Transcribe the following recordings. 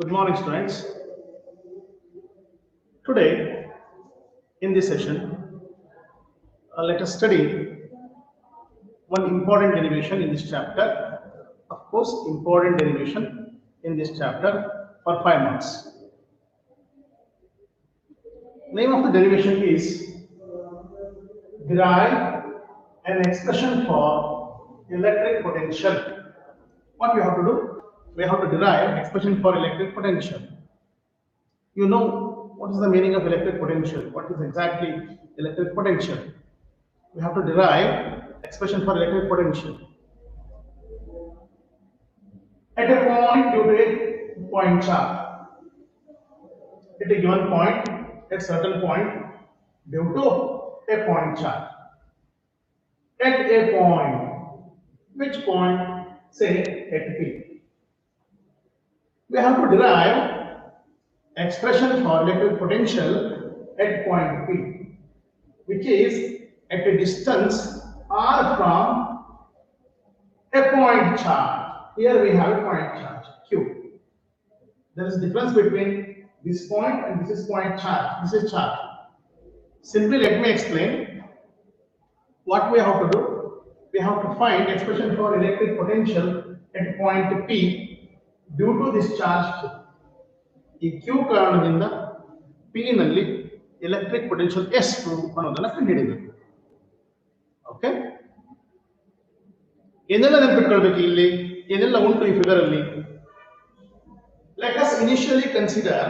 Good morning, students. Today, in this session, let us study one important derivation in this chapter. Of course, important derivation in this chapter for 5 marks. Name of the derivation is derive an expression for electric potential. What we have to do? We have to derive expression for electric potential. You know what is the meaning of electric potential? What is exactly electric potential? We have to derive expression for electric potential. At a point due to a point charge. At a given point, at certain point, due to a point charge. At a point, which point? Say at P. We have to derive expression for electric potential at point P, which is at a distance r from a point charge. Here we have a point charge Q. There is a difference between this point and this is point charge. This is charge. Simply let me explain what we have to do. We have to find expression for electric potential at point P due to this charge Q. ಈ Q ಕಾರಣದಿಂದ P ನಲ್ಲಿ electric potential ಎಷ್ಟು ಅನ್ನೋದನ್ನ ಕಂಡುಹಿಡಿಯಬೇಕು. Okay, ಏನೆಲ್ಲ ನೆನಪಿಟ್ಕೊಳ್ಬೇಕು ಇಲ್ಲಿ, ಏನೆಲ್ಲ ಉಂಟು ಈ ಫಿಗರ್ ಅಲ್ಲಿ. Let us initially consider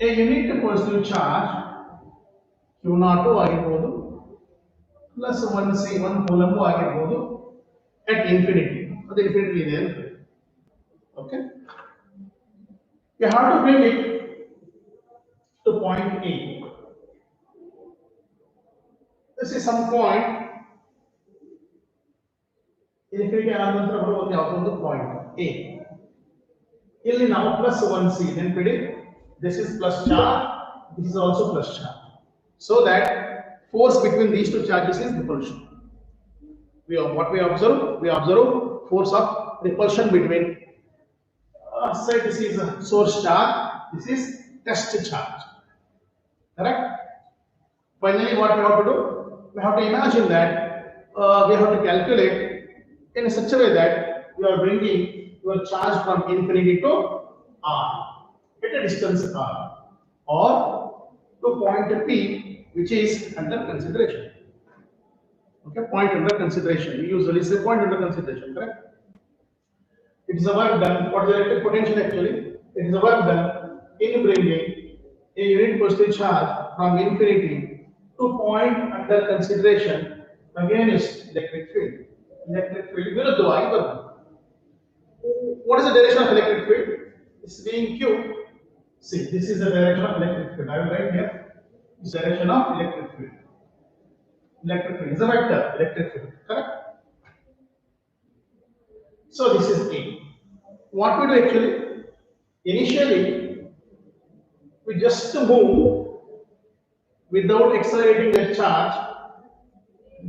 a unit positive charge Q0 ಆಗಿರಬಹುದು ಪ್ಲಸ್ 1 ಕೂಲಂಬ್ ಆಗಿರಬಹುದು at infinity. ಅದು ಇನ್ಫಿನಿಟಿ ಇದೆ ಅಂತ. Okay, you have to bring it to point A. This is some point infinity ಆದ ನಂತರ ಬರುವ ಯಾವುದೊಂದು ಪಾಯಿಂಟ್ A. ಇಲ್ಲಿ ನಾವು ಪ್ಲಸ್ 1c ನೆನಪಿಡಿ, this is plus charge, this is also plus charge, so that force between these two charges is repulsion. What we observe force of repulsion between say this is a source charge, this is test charge, correct? Finally, what we have to do, we have to imagine that we have to calculate in such a way that you are bringing your charge from infinity to r at a distance r or to point P which is under consideration. Okay, point under consideration. We usually say point under consideration, correct? It is a work done. What is the electric potential actually? It is a work done in bringing a unit positive charge from infinity to point under consideration against electric field. Electric field ವಿರುದ್ಧವಾಗಿ ಬರುತ್ತೆ. What is the direction of electric field? It's being Q. See, this is the direction of electric field. I will write here. This direction of electric field. Electric field is a vector. Electric field, correct? So this is A. What we do actually? Initially, we just move without accelerating the charge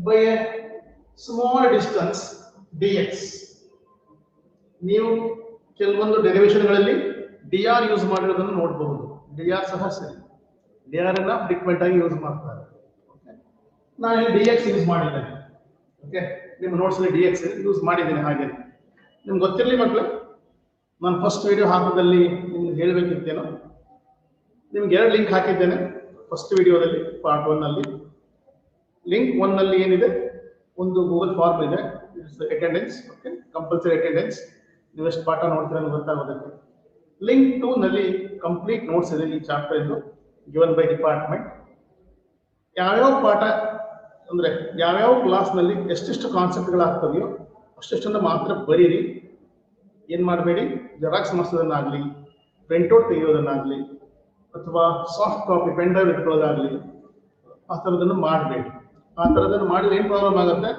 by a small distance dx. ನೀವು ಕೆಲವೊಂದು ಡೆರಿವೇಶನ್ಗಳಲ್ಲಿ dr use ಮಾಡಿರೋದನ್ನು ನೋಡಬಹುದು. dr ಸಹ ಸರಿ, dr ಅನ್ನ frequent ಆಗಿ use ಮಾಡ್ತಾರೆ. ನಾನು ಇಲ್ಲಿ dx ಯೂಸ್ ಮಾಡಿದ್ದೇನೆ. ಓಕೆ, ನಿಮ್ಮ ನೋಟ್ಸ್ ಅಲ್ಲಿ dx ಯೂಸ್ ಮಾಡಿದ್ದೇನೆ. ಹಾಗೆ ನಿಮ್ಗೆ ಗೊತ್ತಿರಲಿ ಮಕ್ಕಳು, ನಾನು ಫಸ್ಟ್ ವಿಡಿಯೋ ಹಾಕೋದಲ್ಲಿ ನಿಮ್ಗೆ ಹೇಳಬೇಕಿತ್ತೇನೋ, ನಿಮ್ಗೆ 2 ಲಿಂಕ್ ಹಾಕಿದ್ದೇನೆ. ಫಸ್ಟ್ ವಿಡಿಯೋದಲ್ಲಿ ಪಾರ್ಟ್ 1 ನಲ್ಲಿ ಲಿಂಕ್ 1 ನಲ್ಲಿ ಏನಿದೆ, ಒಂದು ಗೂಗಲ್ ಫಾರ್ಮ್ ಇದೆ, ಅಟೆಂಡೆನ್ಸ್. Okay, compulsory attendance. ನೀವು ಎಷ್ಟು ಪಾಠ ನೋಡ್ತೀರ ಅಂತ ಗೊತ್ತಾಗೋದಕ್ಕೆ. ಲಿಂಕ್ 2 ನಲ್ಲಿ ಕಂಪ್ಲೀಟ್ ನೋಟ್ಸ್ ಇದೆ ಈ ಚಾಪ್ಟರ್ ಇಂದು, ಗಿವನ್ ಬೈ ಡಿಪಾರ್ಟ್ಮೆಂಟ್. ಯಾವ್ಯಾವ ಪಾಠ ಅಂದ್ರೆ ಯಾವ್ಯಾವ ಕ್ಲಾಸ್ ನಲ್ಲಿ ಎಷ್ಟೆಷ್ಟು ಕಾನ್ಸೆಪ್ಟ್ಗಳಾಗ್ತವೆಯೋ ಅಷ್ಟೆಷ್ಟನ್ನು ಮಾತ್ರ ಬರೀರಿ. ಏನ್ ಮಾಡಬೇಡಿ, ಜೆರಾಕ್ಸ್ ಮಾಡಿಸೋದನ್ನಾಗ್ಲಿ, ಪ್ರಿಂಟ್ಔಟ್ ತೆಗೆಯೋದನ್ನಾಗ್ಲಿ, ಅಥವಾ ಸಾಫ್ಟ್ ಕಾಪಿ ಪೆನ್ ಡ್ರೈವ್ ಇಟ್ಕೊಳ್ಳೋದಾಗ್ಲಿ, ಆ ಥರದನ್ನು ಮಾಡಬೇಡಿ. ಆ ಥರದನ್ನು ಮಾಡಿದ್ರೆ ಏನು ಪ್ರಾಬ್ಲಮ್ ಆಗುತ್ತೆ,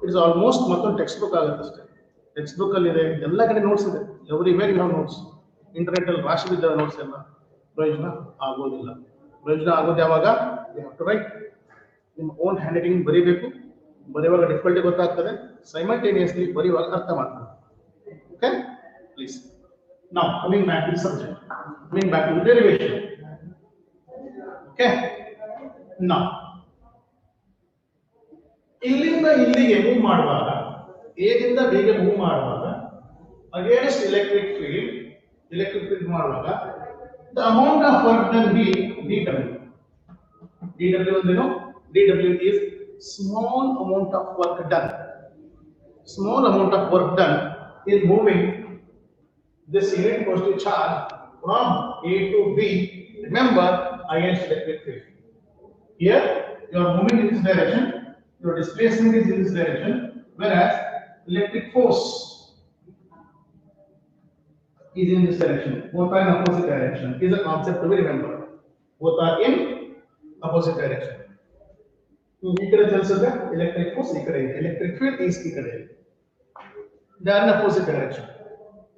ಇಟ್ಸ್ ಆಲ್ಮೋಸ್ಟ್ ಮತ್ತೊಂದು ಟೆಕ್ಸ್ಟ್ ಬುಕ್ ಆಗುತ್ತೆ ಅಷ್ಟೇ. ಟೆಕ್ಸ್ಟ್ ಬುಕ್ ಅಲ್ಲಿ ಇದೆ, ಎಲ್ಲ ಕಡೆ ನೋಟ್ಸ್ ಇದೆ, everywhere you have notes. Internet ಅಲ್ಲಿ ರಾಶಿ ಬಿದ್ದ ನೋಟ್ಸ್ ಎಲ್ಲ ಪ್ರಯೋಜನ ಆಗೋದಿಲ್ಲ. ಪ್ರಯೋಜನ ಆಗೋದು ಯಾವಾಗ? You have to write. ನಿಮ್ಮ ಓನ್ ಹ್ಯಾಂಡ್ ರೈಟಿಂಗ್ ಬರೀಬೇಕು, ಬರೆಯುವಾಗ ಡಿಫಿಕಲ್ಟಿ ಗೊತ್ತಾಗ್ತದೆ, ಸೈಮಲ್ಟೇನಿಯಸ್ಲಿ ಬರೆಯುವಾಗ ಅರ್ಥ ಮಾಡ್ತಾರೆ. Okay please. Now coming back to the subject, coming back to the derivation. Okay, now ಇಲ್ಲಿಂದ ಇಲ್ಲಿಗೆ ಮೂವ್ ಮಾಡುವಾಗ, ಎದಿಂದ ಬಿಗೆ ಮೂವ್ ಮಾಡುವಾಗ ಅಗೇನ್ಸ್ಟ್ ಎಲೆಕ್ಟ್ರಿಕ್ ಫೀಲ್ಡ್ ಮಾಡುವಾಗ the amount of work done be dw. dw ಅಂದ್ರೇನು? dw is small amount of work done. Small amount of work done in moving this unit positive charge from A to B. Remember, against electric field. Here you are moving in this direction, your displacement is in this direction, whereas electric force is in this direction. Both are in opposite direction. Is a concept to be remembered. Both are in opposite direction. ಈ ಕಡೆ ಚಲಿಸಿದ್ರೆ electric force ಈ ಕಡೆ ಇದೆ, electric field is ಈ ಕಡೆ ಇದೆ. They are in opposite direction.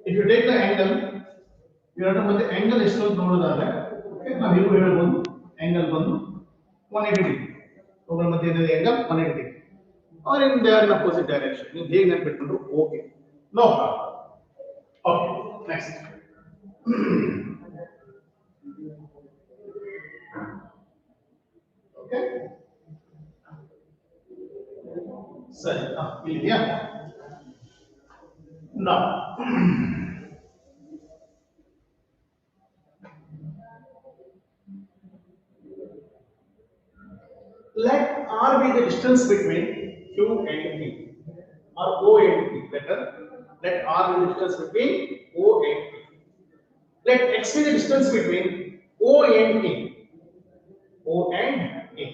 If you take the angle, you have to put the angle ಎಷ್ಟು ಅಂತ ನೋಡೋದಾದ್ರೆ, ನಾವು ಈಗ ಹೇಳ್ಬೋದು angle ಬಂದು 180 degree. ಅವುಗಳ ಮಧ್ಯೆ ಇದೆ angle 180 degree. Or in they are in opposite direction. ನೀವು ಹೇಗೆ ನೆನಪಿಟ್ಕೊಂಡ್ರು okay, no problem. Okay, next. Okay. Sir, yeah. Now, let R be the distance between Q and P, or O and P. Better, let R be the distance between O and P. Let X be the distance between O and A. O and A.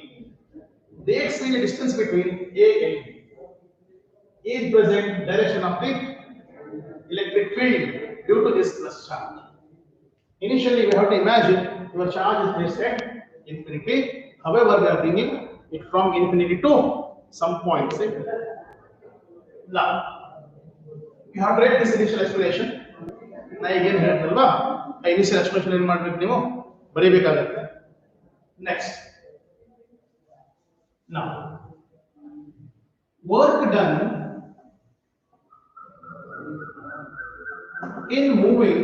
Dx be the distance between A and B. Is present direction of the electric field due to this plus charge. Initially, we have to imagine your charge is placed at infinity. However, we are bringing it from infinity to some point. See? Now, you have to write this initial explanation. Now again ಹೇಳ್ತಲ್ವಾ, ಆ initial explanation ಏನು ಮಾಡಬೇಕು ನೀವು ಬರೀಬೇಕಾಗುತ್ತೆ. Next. Now, work done in moving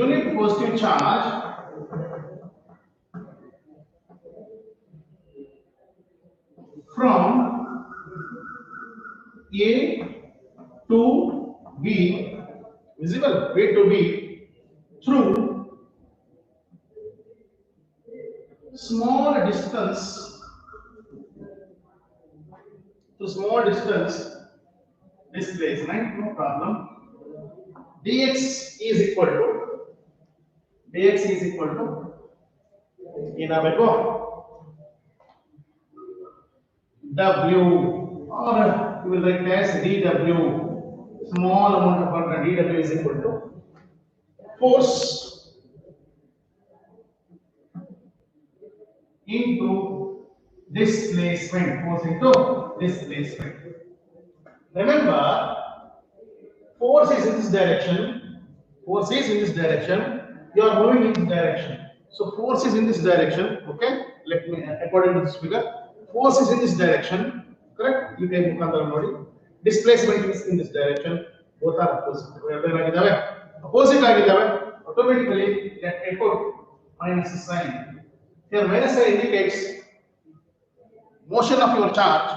unit positive charge from A to B, visible A to B, through small distance displacement, no problem. dx is equal to ಏನಾಗಬೇಕು? W, or you will write as dW. Small amount of work, dW is equal to force into displacement. Force into displacement. Remember, force is in this direction. You are moving in this direction. So force is in this direction. Okay, let me, according to this figure, force is in this direction. Correct? You can mukandara nodi. Displacement is in this direction. Both are opposite. Opposite agidave. Automatically that equal minus sign. Here minus sign indicates motion of your charge.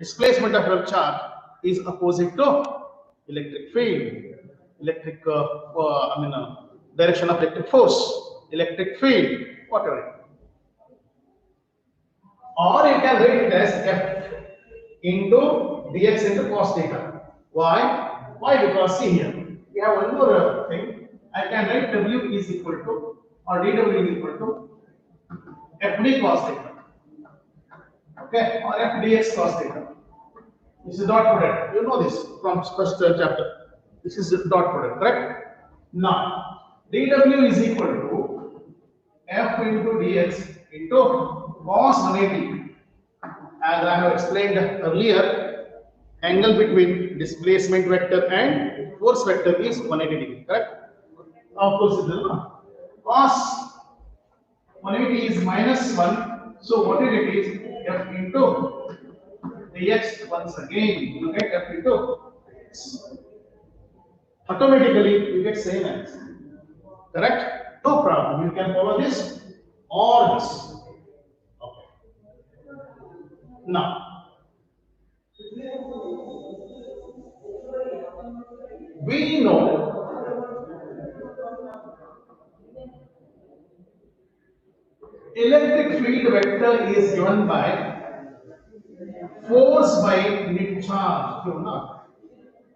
Displacement of your charge is opposite to electric field, direction of electric force, electric field, whatever. Or you can write it as F into dx into cos theta. Why? Because see here, we have one more thing. I can write W is equal to, or dW is equal to FD cos theta. Okay, or F dx cos theta. This is dot product. You know this from first chapter. This is dot product, correct? Now, dW is equal to F into dx into cos 180. As I have explained earlier, angle between displacement vector and force vector is 180 degree, correct? Of course, cos 180 is -1 So what you get is f into dx. Once again you get f into dx. Automatically you get same answer. Correct? No problem. You can follow this or this. Okay. Now we know electric field vector is given by force by unit charge. You know,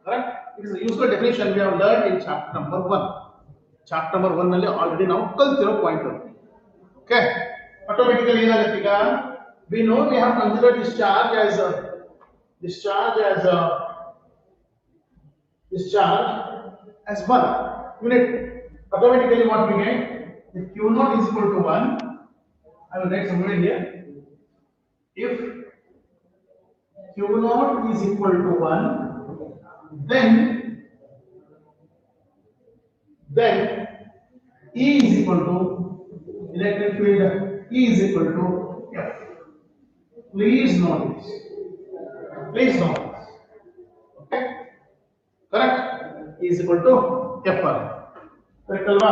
correct? It is a useful definition we have learned in chapter number 1. Chapter number 1 ನಲ್ಲಿ already ನಾವು ಕಲಿತಿರೋ point ಅದು. Okay? Automatically ಏನಾಗುತ್ತೆ ಈಗ? We know we have considered this charge as a one unit. Automatically what we get? If Q naught is equal to 1, I will write somewhere here. If Q naught is equal to 1, then E is equal to electric field E is equal to F. Please note this. Okay? Correct? E is equal to F. Correct alva?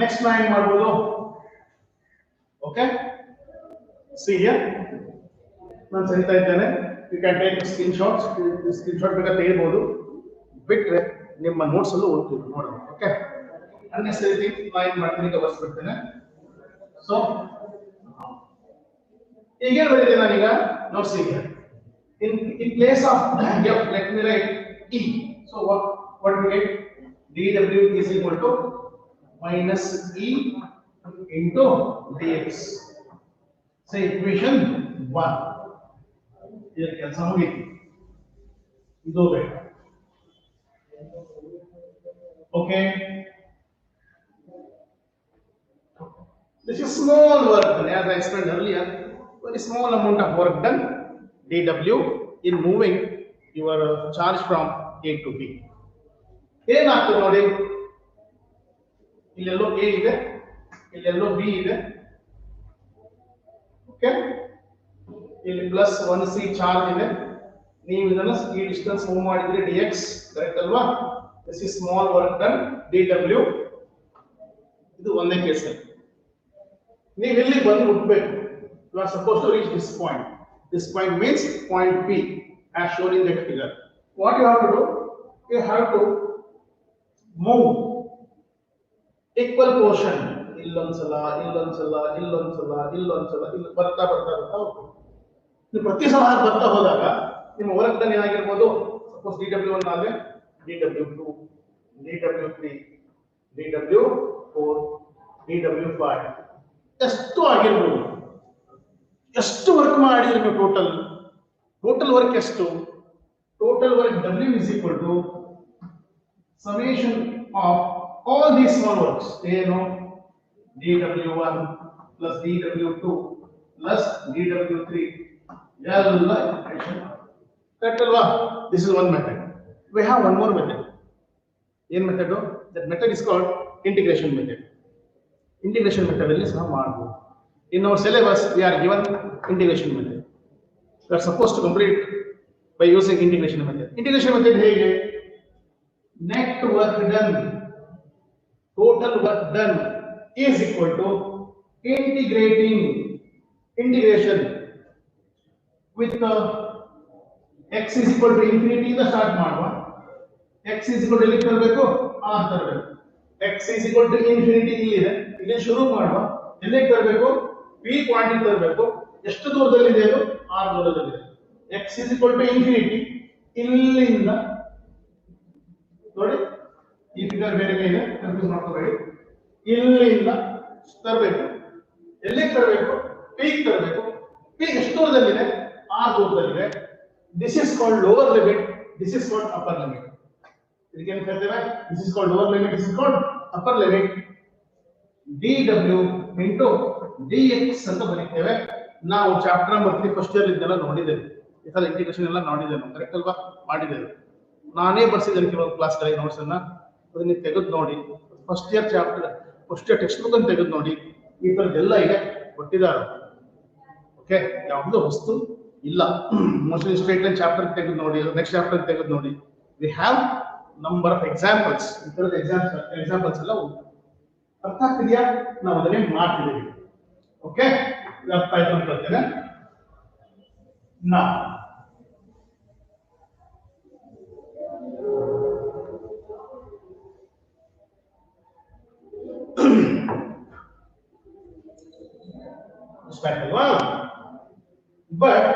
Next line ಮಾಡ್ಬೋದು. Okay? See here. ನಾನು ಸರಿತಾ ಇದ್ದೇನೆ. You can take screenshots. Screenshot ಬೇಕಾದ್ರೆ ತೆಗೆಯಬಹುದು. ಬಿಟ್ರೆ ನಿಮ್ಮ notes ಅಲ್ಲೂ ಓದ್ತೀವಿ ನೋಡೋಣ. ಓಕೆ? unnecessary line ಮಾಡ್ಲಿಕ್ಕೆ ಬರ್ಸ್ಬಿಡ್ತೇನೆ. So ಈಗ ಏನು ಬರೆದಿದೆ ನಾನೀಗ ನೋಟ್ಸ್ ಈಗ in place of F let me write E. So what we get? dW is equal to minus E into dx. Say equation 1. ಇದರ ಕೆಲಸ ಮುಗಿತು. ಇದು ಬೇಡ. Okay. This is small work done, as I explained earlier. Very small amount of work done. dW in moving your charge from A to B. ಏನಾಗ್ತದೆ ನೋಡಿ, ಇಲ್ಲೆಲ್ಲೋ A ಇದೆ, ಇಲ್ಲೆಲ್ಲೋ B ಇದೆ. Okay, ಇಲ್ಲಿ ಪ್ಲಸ್ 1c ಚಾರ್ಜ್ ಇದೆ. ನೀವು ಇದನ್ನ ಈ distance move ಮಾಡಿದ್ರೆ dx ಕರೆಕ್ಟ್ ಅಲ್ವಾ? This is small work done dW. ಇದು ಒಂದೇ ಕೇಸ್. ನೀವು ಇಲ್ಲಿ ಬಂದು ಮುಟ್ಟಬೇಕು. You are supposed to reach this point. This point means point P as shown in that figure. What you have to do? You have to move equal portion. ಇಲ್ಲೊಂದ್ಸಲ ಇಲ್ಲಿ ಬರ್ತಾ ಹೋಗ್ಬೇಕು. ನೀವು ಪ್ರತಿ ಸಲ ಬರ್ತಾ ಹೋದಾಗ ನಿಮ್ಮ ವರ್ಕ್ ಡನ್ ಏನಾಗಿರ್ಬೋದು? ಸಪೋಸ್ dW1 ಆದ್ರೆ dW2, dW3, dW4, dW5 ಎಷ್ಟು ಆಗಿರ್ಬೋದು. ಎಷ್ಟು ವರ್ಕ್ ಮಾಡಿದ್ರೆ ನೀವು ಟೋಟಲ್ ವರ್ಕ್ ಎಷ್ಟು? Total work W is equal to summation of all these small works. ಏನು? dW1 plus dW2 plus dW3 ಎಲ್ಲ equation. Correct alva? This is one method. We have one more method. ಏನು method? That method is called integration method. Integration method ಅಲ್ಲಿ ಸಹ ಮಾಡಬಹುದು. In our syllabus we are given integration method. We are supposed to complete by using integration method. Integration method ಹೇಗೆ? Net work done, total work done is equal to integration with x is equal to infinity ಇಂದ start ಮಾಡುವ. x is equal to ಎಲ್ಲಿ ತರಬೇಕು? r ತರಬೇಕು. x is equal to infinity ಇಲ್ಲಿದೆ, ಇಲ್ಲಿ ಶುರು ಮಾಡುವ. ಎಲ್ಲಿ ತರಬೇಕು? p ಪಾಯಿಂಟ್ ತರಬೇಕು. ಎಷ್ಟು ದೂರದಲ್ಲಿದೆ ಅದು? r ದೂರದಲ್ಲಿದೆ. x is equal to infinity ಇಲ್ಲಿಂದ ನೋಡಿ, ಈ ಫಿಗರ್ ಬೇರೆ ಇದೆ, ಕನ್ಫ್ಯೂಸ್ ಮಾಡ್ಕೋಬೇಡಿ. ಇಲ್ಲಿಂದ ತರಬೇಕು. ಎಲ್ಲಿಗೆ ತರಬೇಕು? p ತರಬೇಕು. p ಎಷ್ಟು ದೂರದಲ್ಲಿದೆ? r ದೂರದಲ್ಲಿದೆ. This is called lower limit, this is called upper limit. ಇದಕ್ಕೆ ಏನು ಕರೀತೇವೆ? This is called lower limit, this is called upper limit. dW into dx ಅಂತ ಬರೀತೇವೆ. ನಾವು ಚಾಪ್ಟರ್ ನಂಬರ್ 3 ಫಸ್ಟ್ ಇಯರ್ ಇದೆಲ್ಲ ನೋಡಿದ್ದೇವೆ. ಈ ತರ ಇಂಟಿಗ್ರೇಷನ್ ಎಲ್ಲ ನೋಡಿದ್ದೇವೆ, ಕರೆಕ್ಟ್ ಅಲ್ವಾ? ಮಾಡಿದ್ದೇವೆ. ನಾನೇ ಬರ್ಸಿದ್ದೇನೆ ಕೆಲವು ಕ್ಲಾಸ್ಗಳಲ್ಲಿ ನೋಟ್ಸ್ ಅನ್ನ, ಅದನ್ನ ತೆಗೆದು ನೋಡಿ. First year chapter first year text book ಅನ್ನು ತೆಗೆದು ನೋಡಿ. ಈ ತರದೆಲ್ಲ ಇದೆ. ಕೊಟ್ಟಿದ್ದಾರೆ. ಓಕೆ, ಯಾವುದು ವಸ್ತು ಇಲ್ಲ. ಮೋಸ್ಟ್ಲಿ ಸ್ಟ್ರೇಟ್ ಲೈನ್ ಚಾಪ್ಟರ್ ತೆಗೆದು ನೋಡಿ, ನೆಕ್ಸ್ಟ್ ಚಾಪ್ಟರ್ ತೆಗೆದು ನೋಡಿ. We have number of examples. ಈ ಥರದ ಎಕ್ಸಾಂಪಲ್ಸ್ ಎಲ್ಲ ಉಂಟು. ಅರ್ಥ ಆಗ್ತಿದೆಯಾ? ನಾವು ಅದನ್ನೇ ಮಾಡ್ತಿದ್ದೀವಿ. ಓಕೆ, ಅರ್ಥ ಆಯ್ತು ಅಂತ ಹೇಳ್ತೇನೆ. ನಾ ಅಲ್ವಾ? But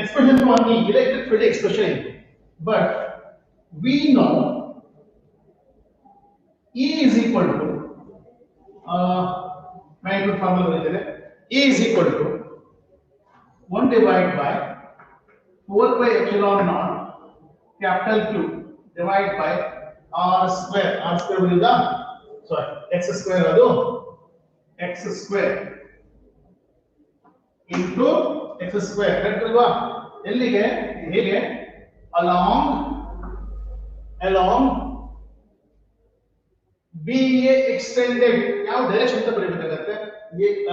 expression to only electric field expression, but we know E is equal to magnitude formula E is equal to 1 divided by 4 by epsilon naught capital Q divided by R square. R square will be sorry, x square adu x square into x square correct alva? ಎಲ್ಲಿಗೆ ಹೇಗೆ along BA extended ಯಾವ direction ಅಂತ ಬರೀಬೇಕಾಗುತ್ತೆ?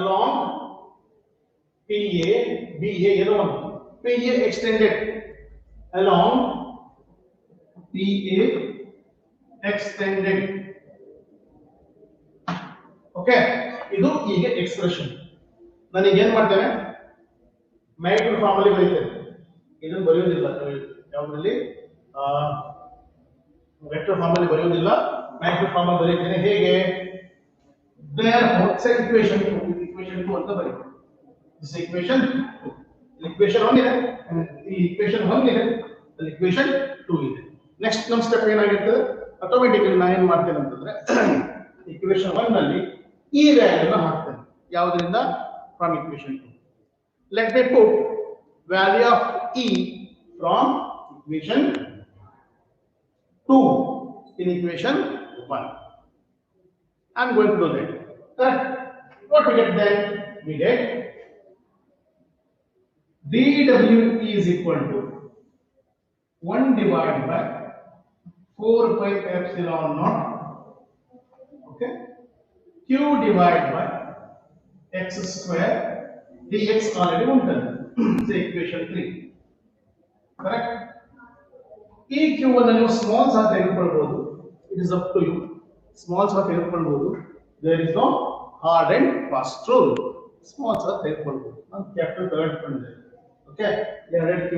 along BA ಏನೋ BA extended along BA extended. Okay, ಇದು ಹೀಗೆ expression. ನನಗೆ ಏನ್ ಮಾಡ್ತೇನೆ, ಮ್ಯಾಗ್ನಿಟ್ಯೂಡ್ ಫಾರ್ಮಲ್ಲಿ ಬರೀತೇನೆ. ಇದನ್ನು ಬರೆಯೋದಿಲ್ಲ ಯಾವುದರಲ್ಲಿ, ವೆಕ್ಟರ್ ಫಾರ್ಮಲ್ಲಿ ಬರೆಯೋದಿಲ್ಲ, ಮ್ಯಾಗ್ನಿಟ್ಯೂಡ್ ಫಾರ್ಮಲ್ಲಿ ಬರೀತೇನೆ. ಹೇಗೆ? therefore equation 2 ಅಂತ ಬರೀತೇನೆ. this equation 1 ಇದೆ, ಈ equation 1 ಇದೆ, ಅಲ್ಲಿ equation 2 ಇದೆ. ನೆಕ್ಸ್ಟ್ ನಮ್ಮ ಸ್ಟೆಪ್ ಏನಾಗಿರ್ತದೆ, ಆಟೋಮೆಟಿಕಲಿ ನಾನು ಏನು ಮಾಡ್ತೇನೆ ಅಂತಂದ್ರೆ equation 1 ನಲ್ಲಿ ಈ ವ್ಯಾಲ್ಯೂನ ಹಾಕ್ತೇನೆ. ಯಾವುದರಿಂದ? From equation 2. let me put value of E from equation 2 in equation 1. I'm going to do that. Correct? What we get then? We get dW is equal to 1 divided by 4 pi epsilon naught. Okay? Q divided by x square dx already ఉంటుంది. So equation 3. Correct? ಈ Q ಅನ್ನು ನೀವು small ಸಹ ತೆಗೆದುಕೊಳ್ಳಬಹುದು. It is up to you. Small ಸಹ ತೆಗೆದುಕೊಳ್ಳಬಹುದು. There is no hard and fast rule. Small ಸಹ ತೆಗೆದುಕೊಳ್ಳಬಹುದು. ನಾನು ಕ್ಯಾಪಿಟಲ್ ತೆಗೆದುಕೊಂಡಿದ್ದೆ. ಓಕೆ, ಎರಡು Q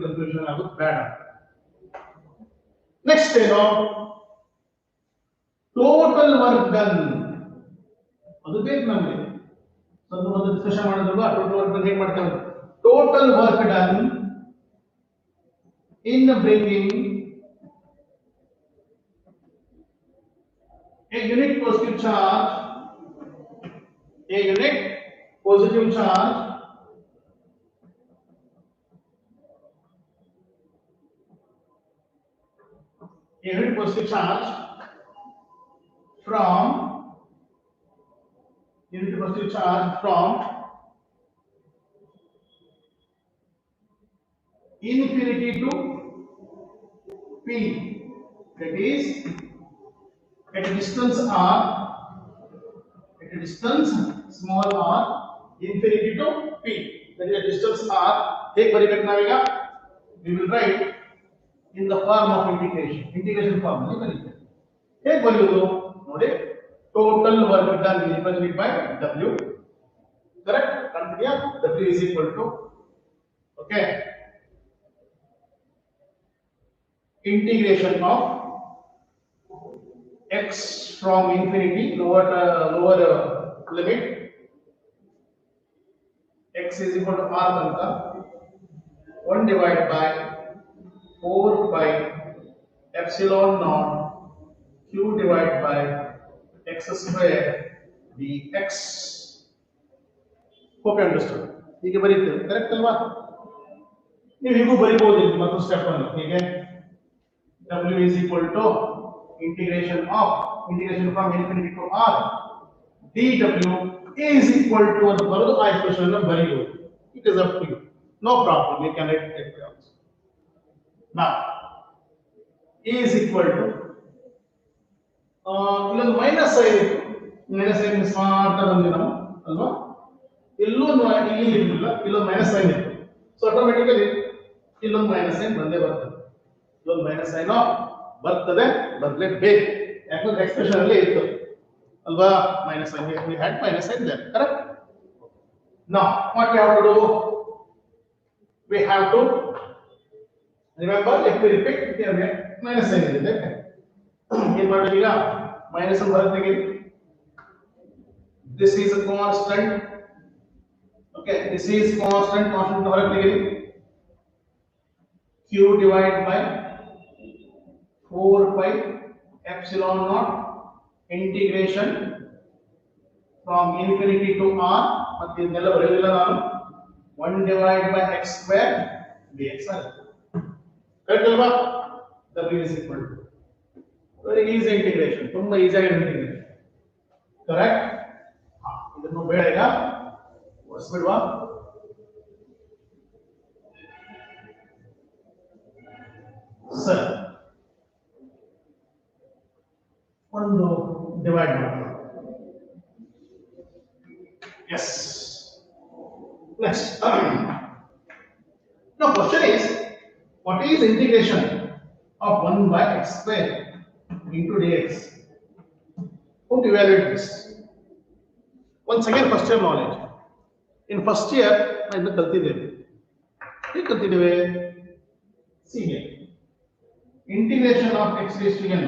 ಕನ್ಫ್ಯೂಷನ್ ಆಗೋದು ಬೇಡ. ನೆಕ್ಸ್ಟ್ ಏನು? Total work done. ಅದು ಬೇಕು ನಮಗೆ. ಸ್ವಲ್ಪ ಒಂದು ಡಿಸ್ಕಷನ್ ಮಾಡಿದ್ರಲ್ವಾ, ಟೋಟಲ್ ವರ್ಕ್ ಡನ್ ಹೇಗೆ ಮಾಡ್ತೇವೆ? Total work done in bringing a unit positive charge from infinity to P, that is at a distance r, small r, infinity to P, that is a distance r. ಹೇಗೆ ಬರೀಬೇಕು ನಾವೀಗ? we will write in the form of integration form ಅಲ್ಲಿ ಬರೀತೇವೆ. ಹೇಗೆ ಬರೆಯೋದು ನೋಡಿ? total work done represented by W. correct? ಕಂಡಿದ್ಯಾ? W is equal to, okay, integration of x from infinity, lower limit, x is equal to r thanka 1 divided by 4 pi epsilon naught q divided by x square dx. hope you understood. ಹೀಗೆ ಬರೀತೇವೆ. Correct ಅಲ್ವಾ? ನೀವು ಹೀಗೂ ಬರೀಬಹುದು. ಮತ್ತೊಂದು step ಅನ್ನು ಹೀಗೆ W is equal to integration from infinity to r dW is equal to ಒಂದು ಬರೋದು ಆ ಎಕ್ಸ್ಪ್ರೆಷನ್ ಅನ್ನು ಬರೆಯಬಹುದು. It is up to you. No problem. You can write it down. Now E is equal to ಇಲ್ಲೊಂದು minus sine ಇತ್ತು, minus sine miss ಮಾಡ್ತಾ ಬಂದ್ವಿ ನಾವು ಅಲ್ವಾ? ಇಲ್ಲೂ ಇಲ್ಲಿ ಇರಲಿಲ್ಲ, ಇಲ್ಲೊಂದು ಮೈನಸ್ ಸೈನ್ ಇತ್ತು. ಸೊ ಆಟೋಮೆಟಿಕಲಿ ಇಲ್ಲೊಂದು ಮೈನಸ್ ಸೈನ್ ಬಂದೇ ಬರ್ತದೆ. ಇಲ್ಲೊಂದು ಮೈನಸ್ ಸೈನ್ ಬರ್ತದೆ, ಬರಲೇಬೇಕು. ಯಾಕಂದ್ರೆ ಎಕ್ಸ್ಪ್ರೆಷನ್ ಅಲ್ಲೇ ಇತ್ತು ಅಲ್ವಾ? Minus sign, we had minus sign there, correct? Now what you have to do? We have to remember, if we repeat, here minus sign ಇದೆ. ಏನು ಮಾಡಬೇಕು ಈಗ? ಮೈನಸ್ ಅನ್ನು ಹೊರಗೆ ತೆಗೆಯಿರಿ. This is a constant. Okay, this is constant. Constant ಹೊರಗೆ ತೆಗೆಯಿರಿ. Q divided by 4 pi epsilon naught integration from infinity to r. ಮತ್ತೆ ಇದನ್ನೆಲ್ಲ ಬರೆಯಲಿಲ್ಲ ನಾನು. 1 divided by x square dx. Correct alva? W is equal to. Very easy integration. ತುಂಬಾ easy ಆಗಿ integrate. Correct? ಇದನ್ನು ಬೇಡ ಈಗ ಒರೆಸ್ಬಿಡ್ವಾ? ಸರ್ ಒಂದು ಡಿವೈಡ್ ಮಾಡೋಣ. S. Next. Now question is, what is integration of 1 by x square into dx? How to evaluate this? Once again, first year knowledge. In first year, I know kaltidevi. He kaltidevi. See here. Integration of x raised to n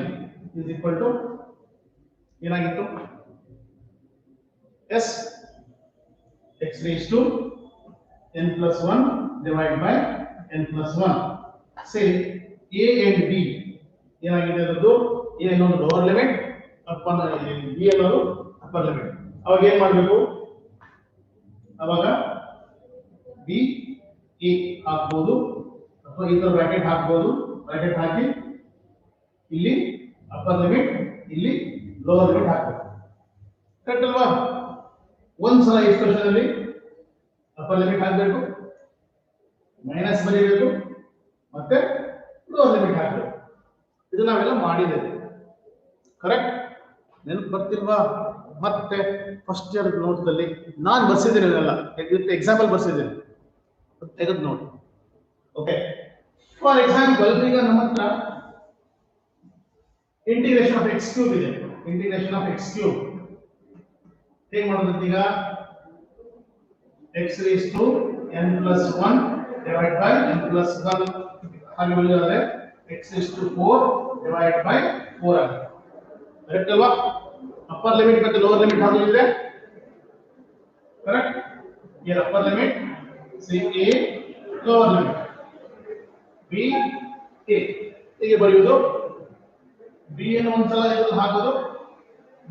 is equal to ಏನಾಗಿತ್ತು? S x raised to n plus 1 divided by n plus 1. Say a and b ಏನಾಗಿದೆ ಅದದ್ದು? a ಅನ್ನೋದು lower limit, b ಅನ್ನೋದು upper limit. ಅವಾಗ ಏನು ಮಾಡಬೇಕು? ಅವಾಗ b a ಹಾಕ್ಬೋದು ಅಥವಾ ಈ ತರ ಬ್ರಾಕೆಟ್ ಹಾಕ್ಬೋದು. ಬ್ರಾಕೆಟ್ ಹಾಕಿ ಇಲ್ಲಿ ಅಪ್ಪರ್ ಲಿಮಿಟ್, ಇಲ್ಲಿ ಲೋವರ್ ಲಿಮಿಟ್ ಹಾಕಬೇಕು. ಕರೆಕ್ಟ್ ಅಲ್ವಾ? ಒಂದ್ಸಲ ಎಕ್ಸ್ಪ್ರೆಷನ್ ಅಲ್ಲಿ ಅಪ್ಪರ್ ಲಿಮಿಟ್ ಹಾಕಬೇಕು, ಮೈನಸ್ ಬರೀಬೇಕು, ಮತ್ತೆ ಲೋವರ್ ಲಿಮಿಟ್ ಹಾಕಬೇಕು. ಇದು ನಾವೆಲ್ಲ ಮಾಡಿದ್ದೇವೆ. ಕರೆಕ್ಟ್? ನೆನಪು ಬರ್ತಿಲ್ವಾ? ಮತ್ತೆ ಫಸ್ಟ್ ಇಯರ್ ನೋಟ್ದಲ್ಲಿ ನಾನು ಬರ್ಸಿದ್ದೀನಿ, ಇದೆಲ್ಲ ಎಕ್ಸಾಂಪಲ್ ಬರ್ಸಿದ್ದೀನಿ, ತೆಗೆದು ನೋಡಿ. ಓಕೆ, ಫಾರ್ ಎಕ್ಸಾಂಪಲ್ ಈಗ ನಮ್ಮ ಹತ್ರ ಇಂಟಿಗ್ರೇಷನ್ ಆಫ್ ಎಕ್ಸ್ ಕ್ಯೂಬ್ ಇದೆ. ಇಂಟಿಗ್ರೇಷನ್ ಆಫ್ ಎಕ್ಸ್ ಕ್ಯೂಬ್ ಹೇಗೆ ಮಾಡೋದು? ಈಗ x raised to n plus 1 divided by n plus 1 ಹಾಗೆ ಬರೆಯೋದಾದ್ರೆ x raised to 4 divided by 4 ಆಗುತ್ತೆ. ಕರೆಕ್ಟ್ ಅಲ್ವಾ? ಅಪ್ಪರ್ ಲಿಮಿಟ್ ಮತ್ತು ಲೋವರ್ ಲಿಮಿಟ್ ಹಾಕಿದ್ರೆ correct. here upper limit, say a, lower limit b a. ಹೀಗೆ ಬರೆಯೋದು. b ಅನ್ನು ಒಂದ್ಸಲ ಇದನ್ನು ಹಾಕೋದು,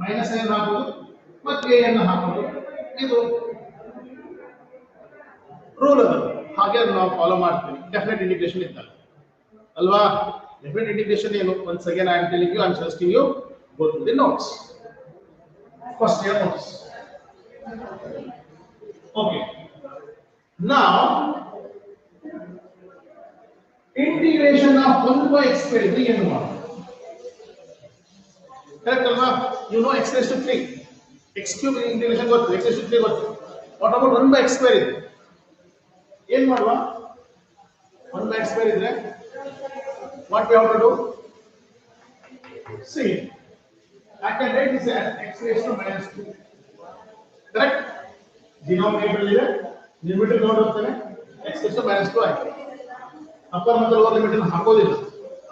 ಮೈನಸ್ ಅನ್ನು ಹಾಕೋದು, ಮತ್ತೆ a ಅನ್ನು ಹಾಕೋದು. ಇದು ರೂಲ್ ಅದು. ಹಾಗೆ ನಾವು ಫಾಲೋ ಮಾಡ್ತೀವಿ ಡೆಫಿನೆಟ್ ಇಂಟಿಗ್ರೇಷನ್ ಇದ್ದಾಗ ಅಲ್ವಾ? ಡೆಫಿನೆಟ್ ಇಂಟಿಗ್ರೇಷನ್ ಏನು? once again I am telling you, I am suggesting you go to the notes, first year notes. Okay, now integration of 1 by x square is ಏನು ಮಾಡೋದು? Correct ಅಲ್ವಾ? you know x raised to 3, x cube integration ಗೊತ್ತು, x raised to 3 ಗೊತ್ತು. what about 1 by x square ಇದೆ? ಏನು ಮಾಡುವ? 1 by x square ಇದ್ರೆ what we have to do? See, I can write this as x raised to minus 2. Correct? Denominator ಇದೆ, numerator ನೋಡ್ ಹೋಗ್ತಾನೆ, x raised to minus 2 ಆಯ್ತು. Upper ಮತ್ತು lower limit ಅನ್ನು ಹಾಕೋದಿಲ್ಲ,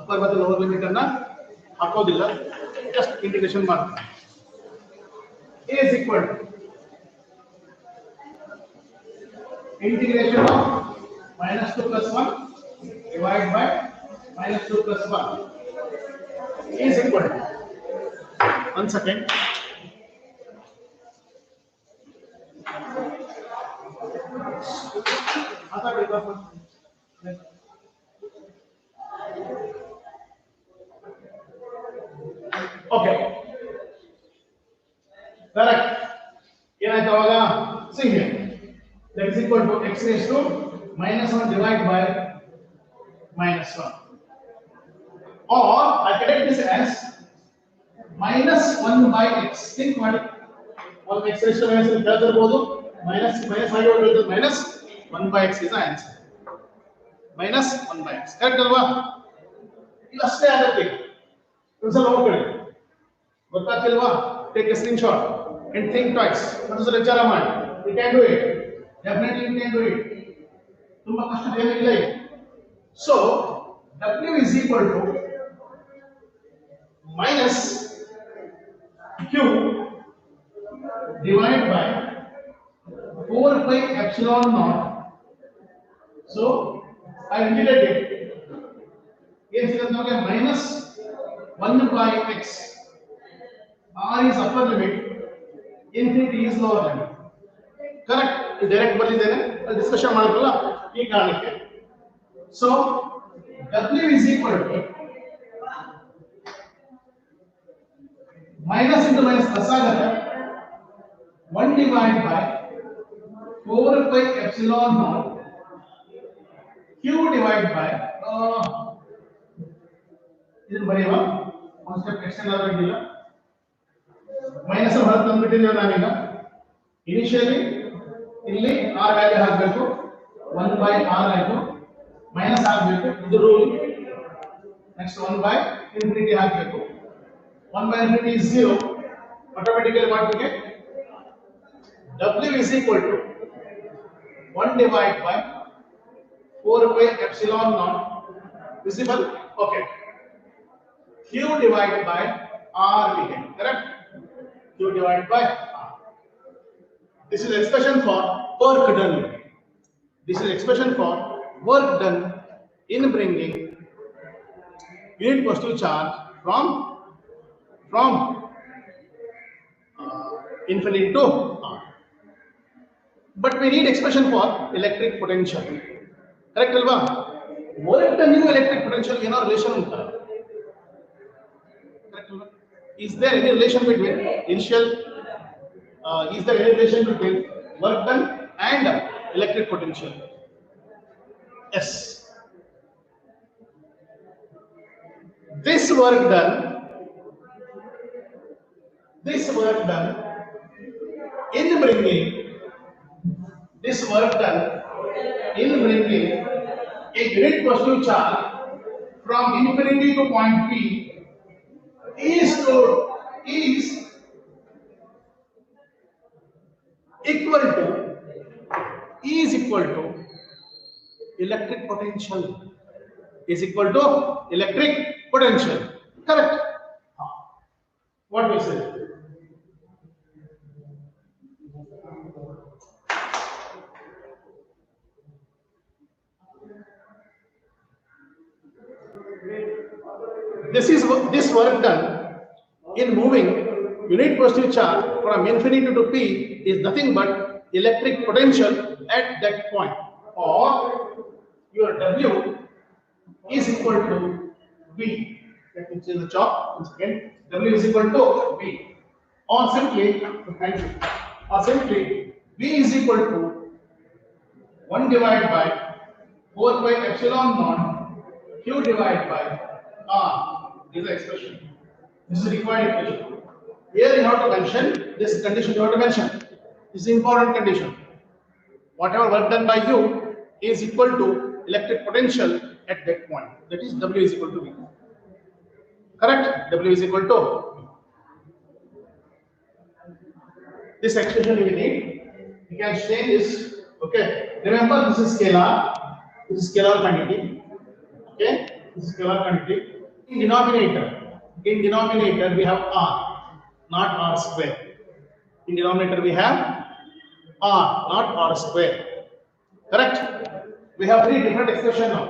ಅಪ್ಪರ್ ಮತ್ತು ಲೋವರ್ ಲಿಮಿಟ್ ಅನ್ನು ಹಾಕೋದಿಲ್ಲ, ಜಸ್ಟ್ ಇಂಟಿಗ್ರೇಷನ್ ಮಾಡ್ತಾರೆ. a is equal to integration of minus 2 plus 1 divided by minus 2 plus 1 is equal to, one second, okay, correct. ಏನಾಯ್ತು ಅವಾಗ? see here, that is equal to x raised to minus 1 divided by minus 1, or I can write this as minus 1 by x. Think ಮಾಡಿ, 1 x raised to minus in ಕೇಳ್ತಿರಬಹುದು minus ಆಗಿ ಹೋಗುತ್ತೆ minus 1 by x is the answer. minus 1 by x correct ಅಲ್ವಾ? ಇದು ಅಷ್ಟೇ ಆಗುತ್ತೆ. ಒಂದ್ಸಲ ನೋಡ್ಕೊಳ್ಳಿ, ಗೊತ್ತಾಗ್ತಿಲ್ವಾ? Take a screenshot and think twice. ಒಂದ್ಸಲ ವಿಚಾರ ಮಾಡಿ. You can do it. Definitely you can do it. ತುಂಬಾ ಕಷ್ಟ ಏನಿಲ್ಲ. So W is equal to minus Q divided by 4 pi epsilon naught. So I integrate it. Yes, minus 1 by x. R is upper limit, infinity is lower limit. Correct? Direct ಬಂದಿದ್ದೇನೆ, discussion ಮಾಡೋದಲ್ಲ ಈ ಕಾರಣಕ್ಕೆ. So W is equal to minus into minus plus ಆಗುತ್ತೆ 1 divided by 4 pi epsilon naught Q divided by ಇದನ್ನು ಬರೆಯುವ ಒಂದು step extend ಆಗಲಿಲ್ಲ. Minus ಹೊರಗೆ ತಂದುಬಿಟ್ಟಿದ್ದೇವೆ ನಾವೀಗ. ಇನಿಷಿಯಲಿ ಇಲ್ಲಿ r ವ್ಯಾಲ್ಯೂ ಹಾಕಬೇಕು, 1 by r ಆಯಿತು, ಮೈನಸ್ ಆಗಬೇಕು, ಇದು ರೂಲ್. ನೆಕ್ಸ್ಟ್ 1 by infinity ಹಾಕಬೇಕು. 1 by infinity is 0. Automatically what we get? W is equal to 1 divided by 4 pi epsilon naught. Visible? Okay. Q divided by R we get. Correct? Q divided by R. This is expression for work done. This is expression for work done in bringing unit positive charge from infinity to R. But we need expression for electric potential. Correct alva? Work done new electric potential ಏನೋ relation ಉಂಟಾ? Correct alva? Is there any relation between initial is there any relation between work done and electric potential? Yes. This work done in bringing a unit positive charge from infinity to point P is equal to electric potential. Is equal to electric potential. Correct? What we say? This work done in moving unit positive charge from infinity to P is nothing but electric potential at that point, or your W is equal to V. Let me change the chalk once again. W is equal to V, or simply V is equal to 1 divided by 4 pi epsilon naught Q divided by R. This is the expression. This is the required equation. Here you have to mention this condition. You have to mention this is important condition. Whatever work done by you is equal to electric potential at that point. That is W is equal to V. Correct? W is equal to V. This expression we need. You can change this. Okay. Remember, this is scalar. This is scalar quantity. Okay. This is scalar quantity. In denominator we have R, not R square. In denominator we have R, not R square. Correct? We have three different expressions now.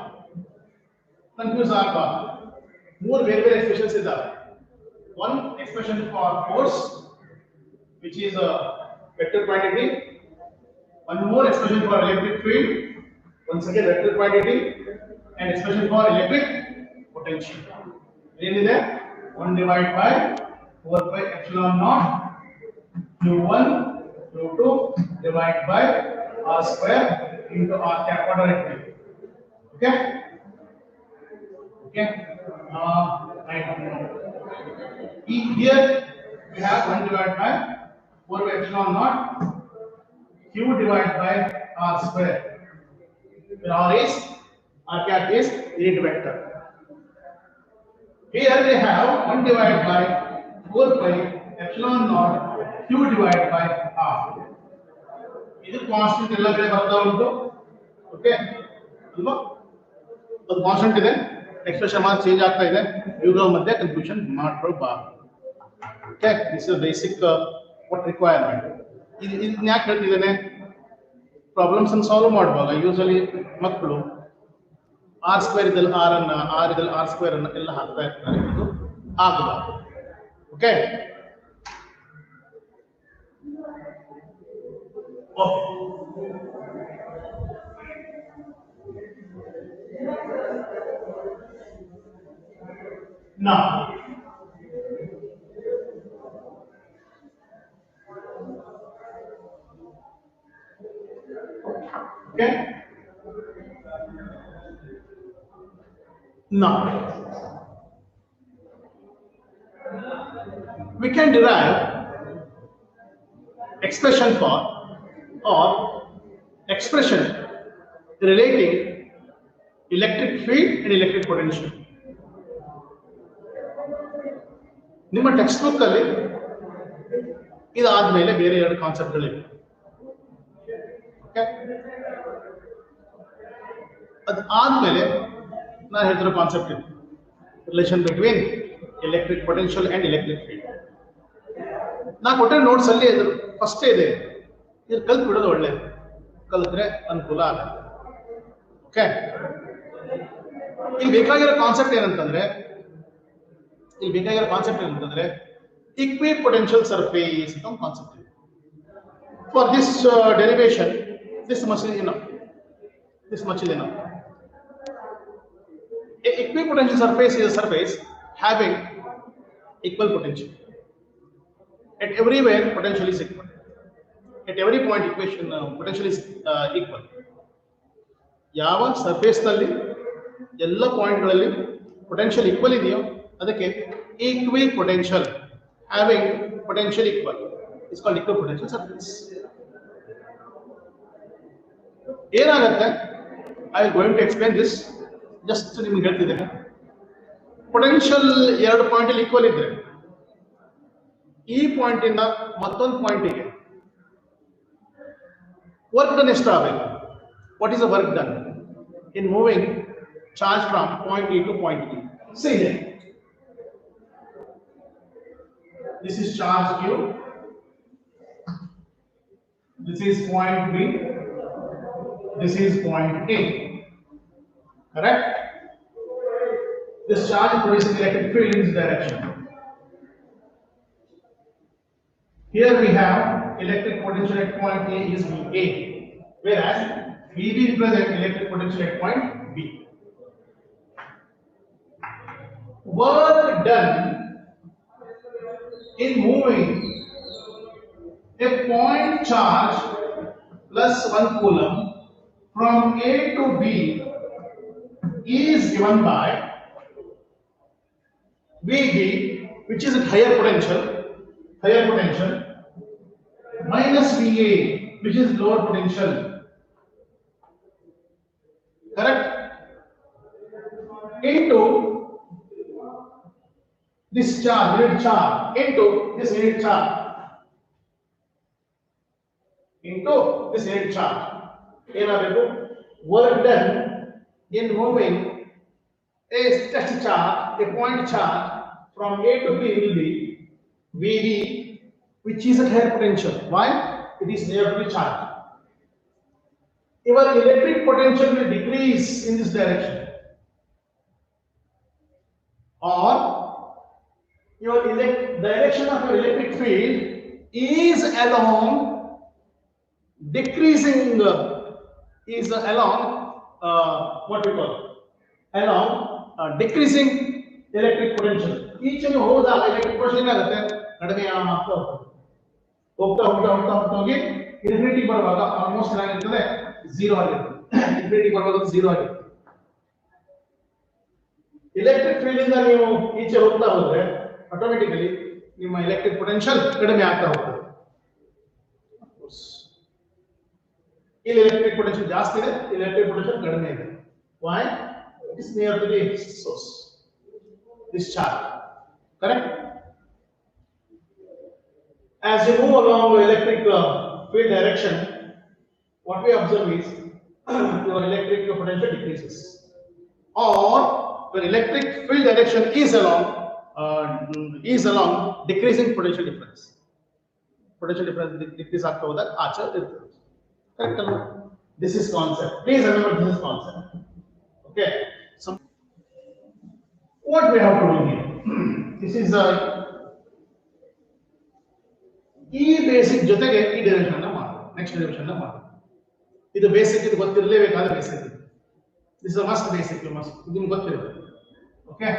Confuse R bar. More variable expressions is there. One expression for force, which is a vector quantity. One more expression for electric field. Once again vector quantity, and expression for electric potential. Really there? 1 divided by 4 pi epsilon naught Q1 Q2 divided by R square into R cap. What are it? Okay. Okay. Right. Here we have 1 divided by 4 by epsilon naught q divided by r square. Where r is r cap is unit vector. Here they have 1 divided by 4 pi epsilon naught q divided by r. ಇದು constant ಎಲ್ಲ ಕಡೆ ಬರ್ತಾ ಉಂಟು. Okay ಅಲ್ವಾ? ಅದು constant ಇದೆ, expression ಮಾತ್ರ change ಆಗ್ತಾ ಇದೆ. ಇವುಗಳ ಮಧ್ಯೆ ಕನ್ಫ್ಯೂಷನ್ ಮಾಡ್ಕೊಳ್ಬಾರ್ದು. Okay, this is basic what requirement. ಇದನ್ನ ಯಾಕೆ ಹೇಳ್ತಿದ್ದೇನೆ? ಪ್ರಾಬ್ಲಮ್ಸ್ ಅನ್ನು ಸಾಲ್ವ್ ಮಾಡುವಾಗ ಯೂಶಲಿ ಮಕ್ಕಳು ಆರ್ ಸ್ಕ್ವೇರ್ ಇದಲ್ಲಿ ಆರ್ ಅನ್ನ, ಆರ್ ಇದಲ್ಲಿ ಆರ್ ಸ್ಕ್ವೇರ್ ಅನ್ನ ಎಲ್ಲ ಹಾಕ್ತಾ ಇರ್ತಾರೆ. ಇದು ಆಗಬಾರ್ದು. Okay, now okay, now we can derive expression for or expression relating electric field and electric potential. ನಿಮ್ಮ ಟೆಕ್ಸ್ಟ್ ಬುಕ್ ಅಲ್ಲಿ ಇದಾದ್ಮೇಲೆ ಬೇರೆ ಎರಡು ಕಾನ್ಸೆಪ್ಟ್ಗಳಿವೆ. ಓಕೆ, ಅದಾದ್ಮೇಲೆ ನಾನು ಹೇಳ್ತಿರೋ ಕಾನ್ಸೆಪ್ಟ್ ಇದೆ, relation between electric potential and electric field. ನಾ ಕೊಟ್ಟರೆ ನೋಟ್ಸ್ ಅಲ್ಲಿ ಇದು ಫಸ್ಟ್ ಇದೆ. ಇದು ಕಲ್ತು ಬಿಡೋದು ಒಳ್ಳೇದು, ಕಲಿತ್ರೆ ಅನುಕೂಲ ಆಗುತ್ತೆ. ಓಕೆ, ಇಲ್ಲಿ ಬೇಕಾಗಿರೋ ಕಾನ್ಸೆಪ್ಟ್ ಏನಂತಂದ್ರೆ equipotential surface ಅಂತ ಒಂದು ಕಾನ್ಸೆಪ್ಟ್ ಇದೆ. For this derivation this much is enough. A equipotential surface is a surface having equal potential. At everywhere potential is equal. At every point equation potential is equal. ಯಾವ surface ನಲ್ಲಿ ಎಲ್ಲ point ಗಳಲ್ಲಿ potential equal ಇದೆಯೋ ಅದಕ್ಕೆ equipotential, having potential equal, is called equipotential surface. ಏನಾಗುತ್ತೆ, I am going to explain this. Just ನಿಮ್ಗೆ ಹೇಳ್ತಿದ್ದೇನೆ, potential ಎರಡು ಪಾಯಿಂಟ್ ಅಲ್ಲಿ ಈಕ್ವಲ್ ಇದ್ರೆ ಈ ಪಾಯಿಂಟ್ ಇಂದ ಮತ್ತೊಂದು ಪಾಯಿಂಟಿಗೆ ವರ್ಕ್ ಡನ್ ಎಷ್ಟು ಆಗಬೇಕು? What is the work done in moving charge from point A to point B? See here, this is charge Q, this is point B, this is point A, correct? This charge is producing electric field in this direction. Here we have electric potential at point A is VA, whereas VB represents electric potential at point B. Work done in moving a point charge plus 1 coulomb from A to B is given by VB, which is at higher potential, minus VA, which is lower potential. Correct? Into this charge, unit charge, into this unit charge, ಏನಾಗಬೇಕು? Work done in moving a test charge, a point charge from A to B will be VB, which is at higher potential. Why? It is near to the charge. Your electric potential will decrease in this direction, or your direction of your electric field is along decreasing, what we call along decreasing electric potential. Each and ಹೋದಾಗ electric potential ಏನಾಗುತ್ತೆ? ಕಡಿಮೆ ಆಗ್ತಾ ಹೋಗಿ infinity ಬರುವಾಗ almost ಏನಾಗಿರ್ತದೆ? Zero ಆಗಿರ್ತದೆ. Infinity ಬರುವಾಗ zero ಆಗಿರ್ತದೆ. Electric field ಇಂದ ನೀವು ಈಚೆ ಹೋಗ್ತಾ ಹೋದ್ರೆ ಆಟೋಮೆಟಿಕಲಿ ನಿಮ್ಮ ಎಲೆಕ್ಟ್ರಿಕ್ ಪೊಟೆನ್ಷಿಯಲ್ ಕಡಿಮೆ ಆಗ್ತಾ ಹೋಗ್ತದೆ. ಇಲ್ಲಿ electric potential ಜಾಸ್ತಿ ಇದೆ, electric potential ಕಡಿಮೆ ಇದೆ. Why? It is near to the source. This charge, correct? As you move along the electric field direction, what we observe is your electric potential decreases, or when electric field direction is along decreasing potential difference. Potential difference decrease ಆಗ್ತಾ ಹೋದಾಗ ಆಚೆ ಇರ್ತದೆ. Correct ಅಲ್ವಾ? This is concept. Please remember this is concept. Okay. So what we have to do here? This is ಈ basic ಜೊತೆಗೆ ಈ derivation ಅನ್ನ ಮಾಡೋದು, ನೆಕ್ಸ್ಟ್ ಡೆರಿವೇಶನ್ ಅನ್ನ ಮಾಡೋದು. ಇದು ಬೇಸಿಕ್, ಇದು ಗೊತ್ತಿರಲೇಬೇಕಾದ basic. This is must basic, you must ಇದು ಗೊತ್ತಿರಬೇಕು. Okay,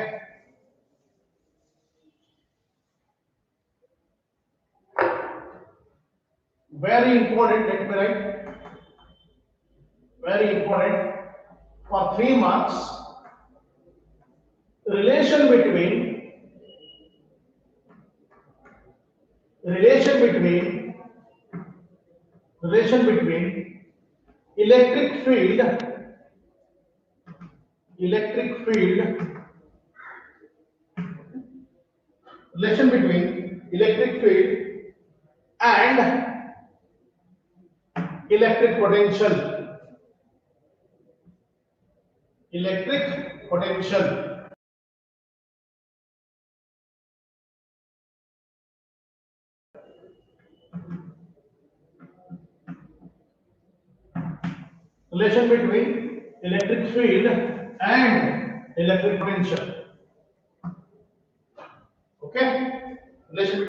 very important, let me write, very important for 3 marks. relation between electric field relation between electric field and electric potential. Relation between electric field and electric potential. Okay, relation